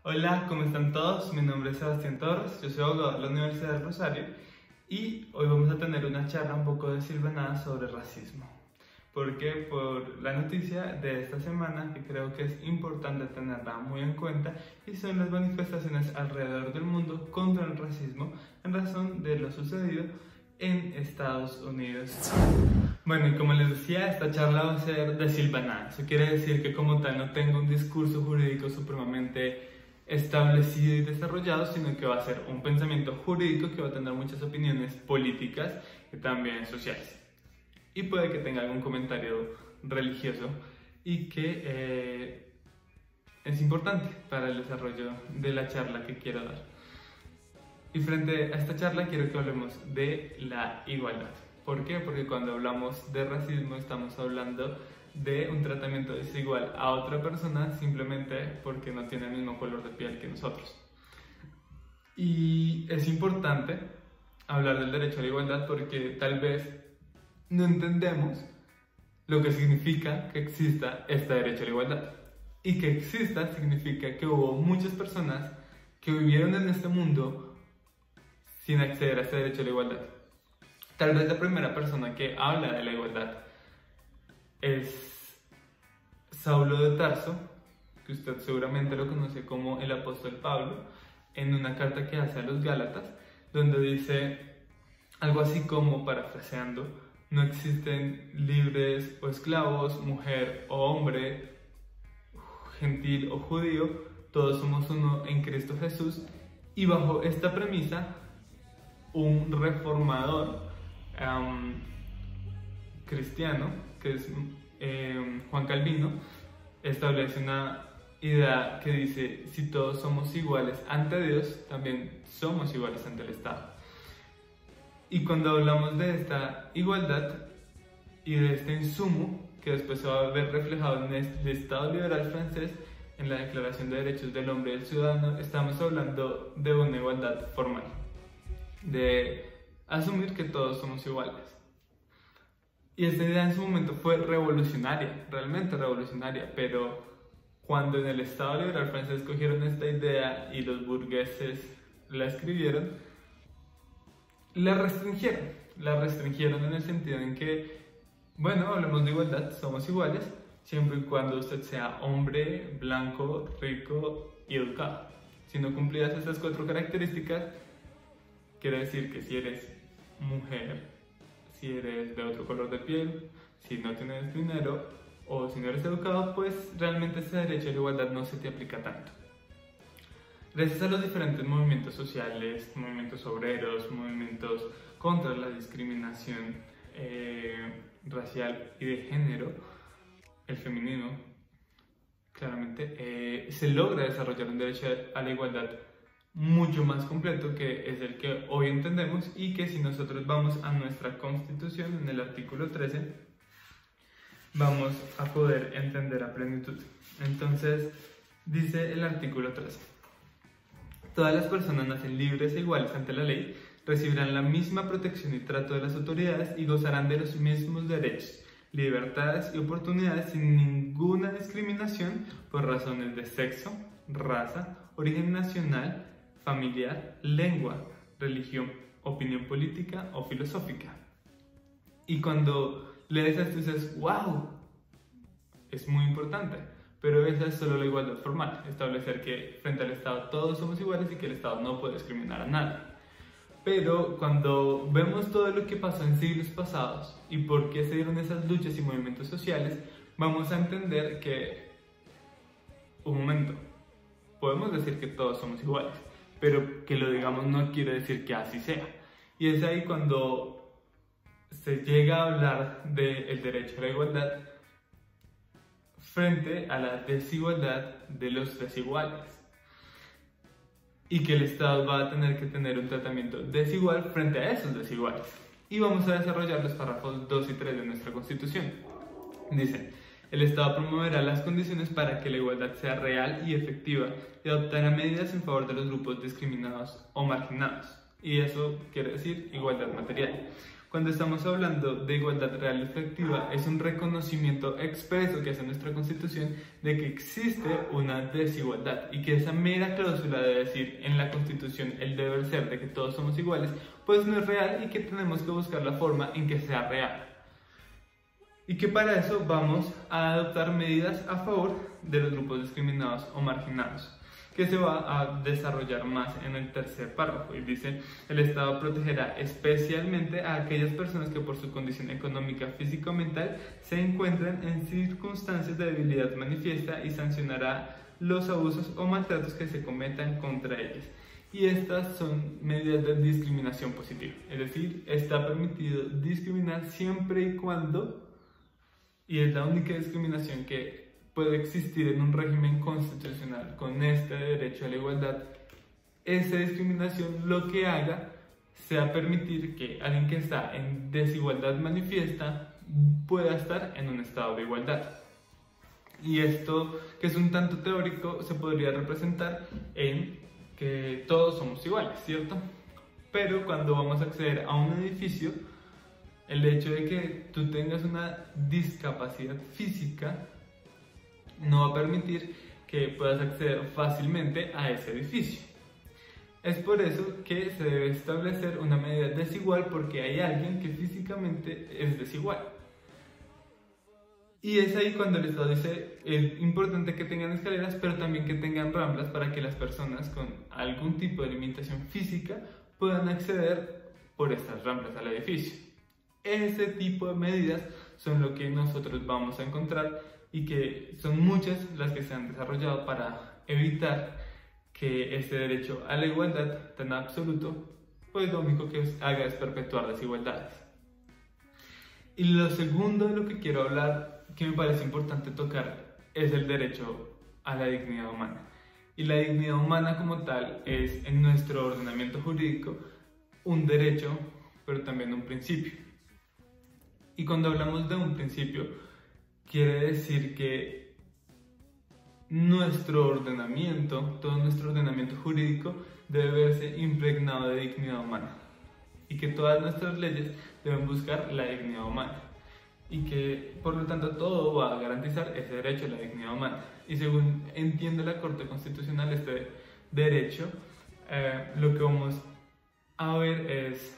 Hola, ¿cómo están todos? Mi nombre es Sebastián Torres, yo soy abogado de la Universidad del Rosario y hoy vamos a tener una charla un poco desilvanada sobre racismo. ¿Por qué? Por la noticia de esta semana que creo que es importante tenerla muy en cuenta y son las manifestaciones alrededor del mundo contra el racismo en razón de lo sucedido en Estados Unidos. Bueno, y como les decía, esta charla va a ser desilvanada. Eso quiere decir que como tal no tengo un discurso jurídico supremamente establecido y desarrollado, sino que va a ser un pensamiento jurídico que va a tener muchas opiniones políticas y también sociales. Y puede que tenga algún comentario religioso y que es importante para el desarrollo de la charla que quiero dar. Y frente a esta charla quiero que hablemos de la igualdad. ¿Por qué? Porque cuando hablamos de racismo estamos hablando de un tratamiento desigual a otra persona simplemente porque no tiene el mismo color de piel que nosotros. Y es importante hablar del derecho a la igualdad porque tal vez no entendemos lo que significa que exista este derecho a la igualdad. Y que exista significa que hubo muchas personas que vivieron en este mundo sin acceder a este derecho a la igualdad. Tal vez la primera persona que habla de la igualdad es Saulo de Tarso, que usted seguramente lo conoce como el apóstol Pablo, en una carta que hace a los Gálatas, donde dice algo así como, parafraseando, no existen libres o esclavos, mujer o hombre, gentil o judío, todos somos uno en Cristo Jesús, y bajo esta premisa, un reformador cristiano, que es Juan Calvino, establece una idea que dice: si todos somos iguales ante Dios, también somos iguales ante el Estado. Y cuando hablamos de esta igualdad y de este insumo, que después se va a ver reflejado en el Estado liberal francés, en la Declaración de Derechos del Hombre y del Ciudadano, estamos hablando de una igualdad formal, de asumir que todos somos iguales. Y esta idea en su momento fue revolucionaria, realmente revolucionaria, pero cuando en el Estado liberal francés cogieron esta idea y los burgueses la escribieron, la restringieron en el sentido en que, bueno, hablemos de igualdad, somos iguales, siempre y cuando usted sea hombre, blanco, rico y educado. Si no cumplías estas 4 características, quiere decir que si eres mujer, si eres de otro color de piel, si no tienes dinero o si no eres educado, pues realmente ese derecho a la igualdad no se te aplica tanto. Gracias a los diferentes movimientos sociales, movimientos obreros, movimientos contra la discriminación racial y de género, el feminismo, claramente, se logra desarrollar un derecho a la igualdad mucho más completo, que es el que hoy entendemos y que si nosotros vamos a nuestra Constitución, en el artículo 13, vamos a poder entender a plenitud. Entonces, dice el artículo 13: todas las personas nacen libres e iguales ante la ley, recibirán la misma protección y trato de las autoridades y gozarán de los mismos derechos, libertades y oportunidades sin ninguna discriminación por razones de sexo, raza, origen nacional, familiar, lengua, religión, opinión política o filosófica. Y cuando lees esto dices, wow, es muy importante, pero esa es solo la igualdad formal, establecer que frente al Estado todos somos iguales y que el Estado no puede discriminar a nadie. Pero cuando vemos todo lo que pasó en siglos pasados y por qué se dieron esas luchas y movimientos sociales, vamos a entender que, un momento, podemos decir que todos somos iguales, pero que lo digamos no quiere decir que así sea. Y es ahí cuando se llega a hablar del derecho a la igualdad frente a la desigualdad de los desiguales. Y que el Estado va a tener que tener un tratamiento desigual frente a esos desiguales. Y vamos a desarrollar los párrafos 2 y 3 de nuestra Constitución. Dice: el Estado promoverá las condiciones para que la igualdad sea real y efectiva y adoptará medidas en favor de los grupos discriminados o marginados. Y eso quiere decir igualdad material. Cuando estamos hablando de igualdad real y efectiva, es un reconocimiento expreso que hace nuestra Constitución de que existe una desigualdad y que esa mera cláusula de decir en la Constitución el deber ser de que todos somos iguales, pues no es real y que tenemos que buscar la forma en que sea real. Y que para eso vamos a adoptar medidas a favor de los grupos discriminados o marginados, que se va a desarrollar más en el tercer párrafo. Y dice: el Estado protegerá especialmente a aquellas personas que por su condición económica, física o mental se encuentran en circunstancias de debilidad manifiesta y sancionará los abusos o maltratos que se cometan contra ellas. Y estas son medidas de discriminación positiva, es decir, está permitido discriminar siempre y cuando, y es la única discriminación que puede existir en un régimen constitucional con este derecho a la igualdad, esa discriminación lo que haga sea permitir que alguien que está en desigualdad manifiesta pueda estar en un estado de igualdad. Y esto, que es un tanto teórico, se podría representar en que todos somos iguales, ¿cierto? Pero cuando vamos a acceder a un edificio, el hecho de que tú tengas una discapacidad física no va a permitir que puedas acceder fácilmente a ese edificio. Es por eso que se debe establecer una medida desigual, porque hay alguien que físicamente es desigual. Y es ahí cuando el Estado dice: es importante que tengan escaleras, pero también que tengan rampas para que las personas con algún tipo de limitación física puedan acceder por estas rampas al edificio. Ese tipo de medidas son lo que nosotros vamos a encontrar y que son muchas las que se han desarrollado para evitar que este derecho a la igualdad tan absoluto, pues lo único que haga es perpetuar desigualdades. Y lo segundo de lo que quiero hablar, que me parece importante tocar, es el derecho a la dignidad humana. Y la dignidad humana como tal es, en nuestro ordenamiento jurídico, un derecho, pero también un principio. Y cuando hablamos de un principio, quiere decir que nuestro ordenamiento, todo nuestro ordenamiento jurídico debe verse impregnado de dignidad humana, y que todas nuestras leyes deben buscar la dignidad humana, y que por lo tanto todo va a garantizar ese derecho a la dignidad humana. Y según entiende la Corte Constitucional, este derecho, lo que vamos a ver es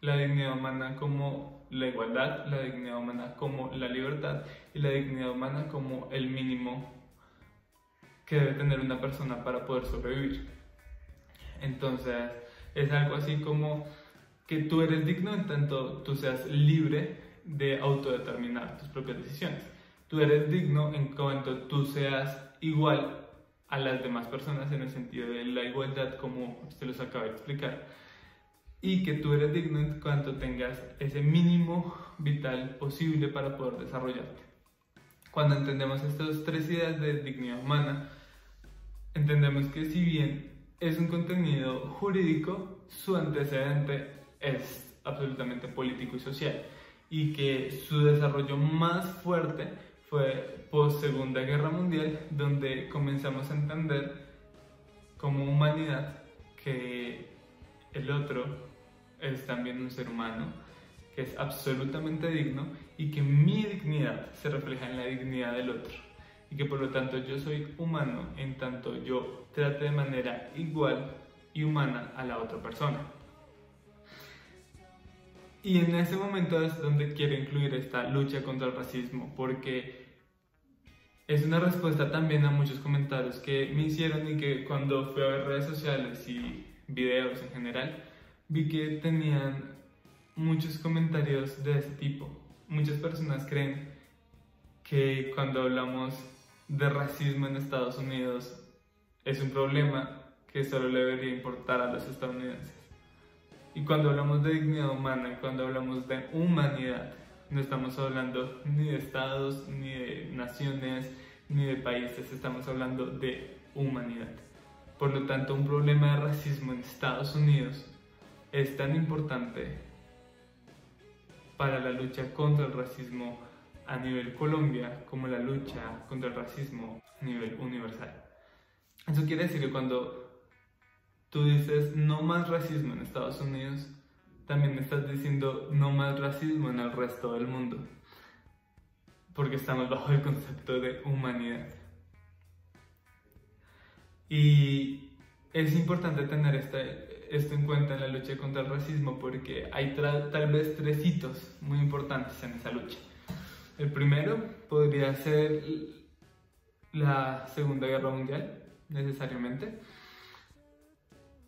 la dignidad humana como la igualdad, la dignidad humana como la libertad y la dignidad humana como el mínimo que debe tener una persona para poder sobrevivir. Entonces es algo así como que tú eres digno en tanto tú seas libre de autodeterminar tus propias decisiones. Tú eres digno en cuanto tú seas igual a las demás personas, en el sentido de la igualdad como se los acabo de explicar, y que tú eres digno en cuanto tengas ese mínimo vital posible para poder desarrollarte. Cuando entendemos estas tres ideas de dignidad humana, entendemos que si bien es un contenido jurídico, su antecedente es absolutamente político y social, y que su desarrollo más fuerte fue post Segunda Guerra Mundial, donde comenzamos a entender como humanidad que el otro es también un ser humano, que es absolutamente digno, y que mi dignidad se refleja en la dignidad del otro, y que por lo tanto yo soy humano en tanto yo trate de manera igual y humana a la otra persona. Y en ese momento es donde quiero incluir esta lucha contra el racismo, porque es una respuesta también a muchos comentarios que me hicieron, y que cuando fui a ver redes sociales y videos en general, vi que tenían muchos comentarios de ese tipo. Muchas personas creen que cuando hablamos de racismo en Estados Unidos es un problema que solo le debería importar a los estadounidenses. Y cuando hablamos de dignidad humana y cuando hablamos de humanidad, no estamos hablando ni de estados, ni de naciones, ni de países, estamos hablando de humanidad. Por lo tanto, un problema de racismo en Estados Unidos es tan importante para la lucha contra el racismo a nivel Colombia como la lucha contra el racismo a nivel universal. Eso quiere decir que cuando tú dices no más racismo en Estados Unidos, también estás diciendo no más racismo en el resto del mundo, porque estamos bajo el concepto de humanidad. Y es importante tener esto en cuenta en la lucha contra el racismo, porque hay tal vez 3 hitos muy importantes en esa lucha. El primero podría ser la Segunda Guerra Mundial, necesariamente.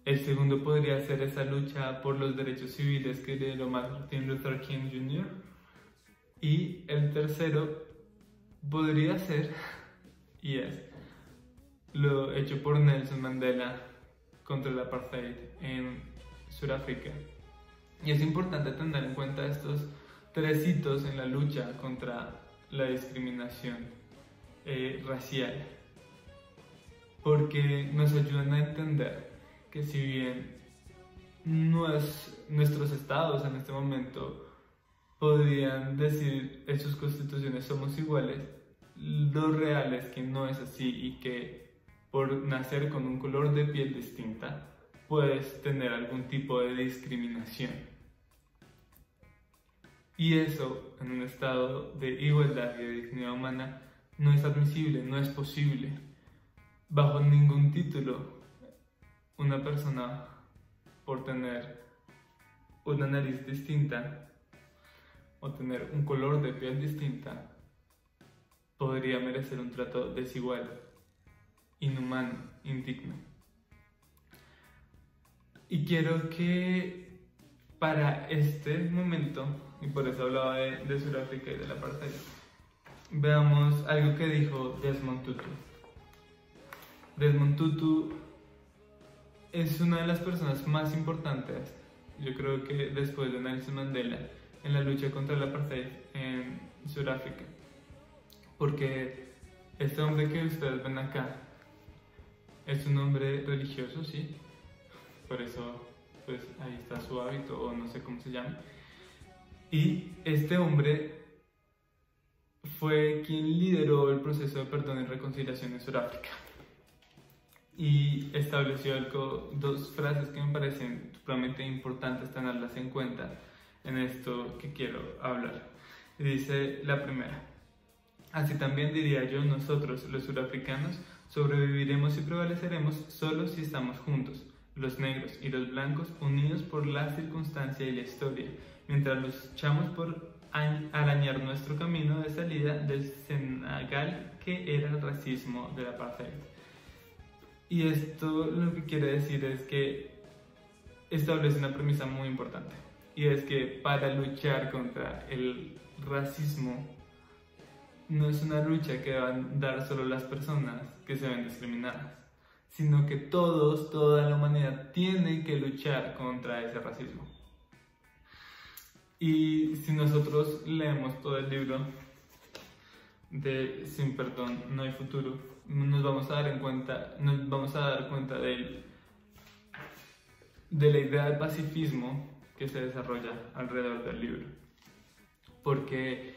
El segundo podría ser esa lucha por los derechos civiles que lideró Martin Luther King Jr. Y el tercero podría ser, y es, lo hecho por Nelson Mandela contra el apartheid en Sudáfrica. Y es importante tener en cuenta estos 3 hitos en la lucha contra la discriminación racial, porque nos ayudan a entender que si bien nuestros estados en este momento podrían decir en sus constituciones somos iguales, lo real es que no es así y que por nacer con un color de piel distinta puedes tener algún tipo de discriminación. Y eso en un estado de igualdad y de dignidad humana no es admisible, no es posible. Bajo ningún título una persona, por tener una nariz distinta o tener un color de piel distinta, podría merecer un trato desigual, inhumano, indigno. Y quiero que para este momento, y por eso hablaba de Sudáfrica y de la apartheid, veamos algo que dijo Desmond Tutu. Desmond Tutu es una de las personas más importantes, yo creo que después de Nelson Mandela, en la lucha contra el apartheid en Sudáfrica. Porque este hombre que ustedes ven acá es un hombre religioso, sí, por eso pues ahí está su hábito o no sé cómo se llama. Y este hombre fue quien lideró el proceso de perdón y reconciliación en Sudáfrica. Y estableció 2 frases que me parecen sumamente importantes tenerlas en cuenta en esto que quiero hablar. Y dice la primera: así también diría yo, nosotros los surafricanos sobreviviremos y prevaleceremos solo si estamos juntos, los negros y los blancos unidos por la circunstancia y la historia, mientras luchamos por arañar nuestro camino de salida del cenagal que era el racismo del apartheid. Y esto lo que quiere decir es que establece una premisa muy importante, y es que para luchar contra el racismo no es una lucha que van a dar solo las personas que se ven discriminadas, sino que toda la humanidad tiene que luchar contra ese racismo. Y si nosotros leemos todo el libro de Sin Perdón No Hay Futuro, nos vamos a dar cuenta de la idea del pacifismo que se desarrolla alrededor del libro, porque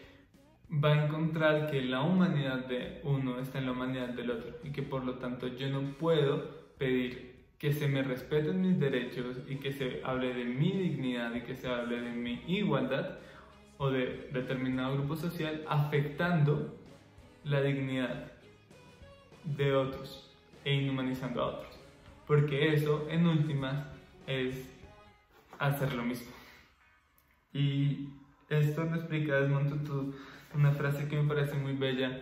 va a encontrar que la humanidad de uno está en la humanidad del otro y que por lo tanto yo no puedo pedir que se me respeten mis derechos y que se hable de mi dignidad y que se hable de mi igualdad o de determinado grupo social afectando la dignidad de otros e inhumanizando a otros, porque eso en últimas es hacer lo mismo. Y esto lo explica Desmond Tutu, una frase que me parece muy bella,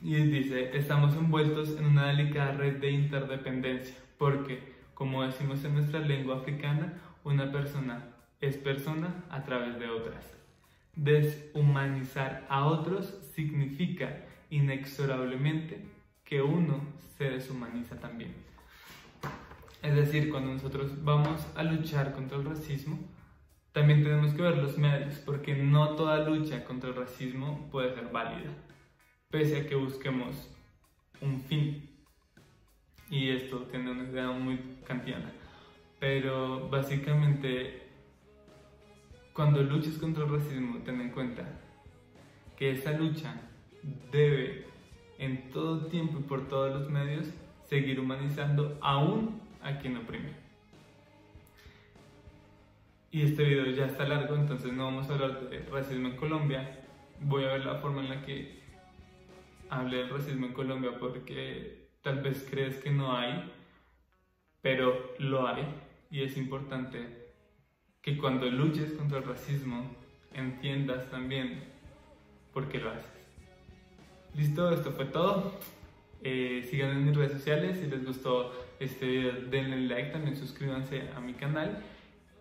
y dice: estamos envueltos en una delicada red de interdependencia, porque, como decimos en nuestra lengua africana, una persona es persona a través de otras. Deshumanizar a otros significa inexorablemente que uno se deshumaniza también. Es decir, cuando nosotros vamos a luchar contra el racismo, también tenemos que ver los medios, porque no toda lucha contra el racismo puede ser válida, pese a que busquemos un fin. Y esto tiene una idea muy kantiana, pero básicamente cuando luches contra el racismo, ten en cuenta que esa lucha debe en todo tiempo y por todos los medios seguir humanizando aún a quien oprime. Y este video ya está largo, entonces no vamos a hablar de racismo en Colombia. Voy a ver la forma en la que hable del racismo en Colombia, porque tal vez crees que no hay, pero lo hay. Y es importante que cuando luches contra el racismo entiendas también por qué lo haces. Listo, esto fue todo. Síganme en mis redes sociales. Si les gustó este video, denle like, también suscríbanse a mi canal.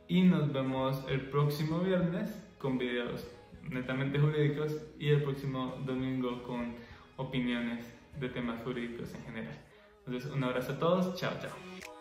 Y nos vemos el próximo viernes con videos netamente jurídicos y el próximo domingo con opiniones de temas jurídicos en general. Entonces, un abrazo a todos. Chao, chao.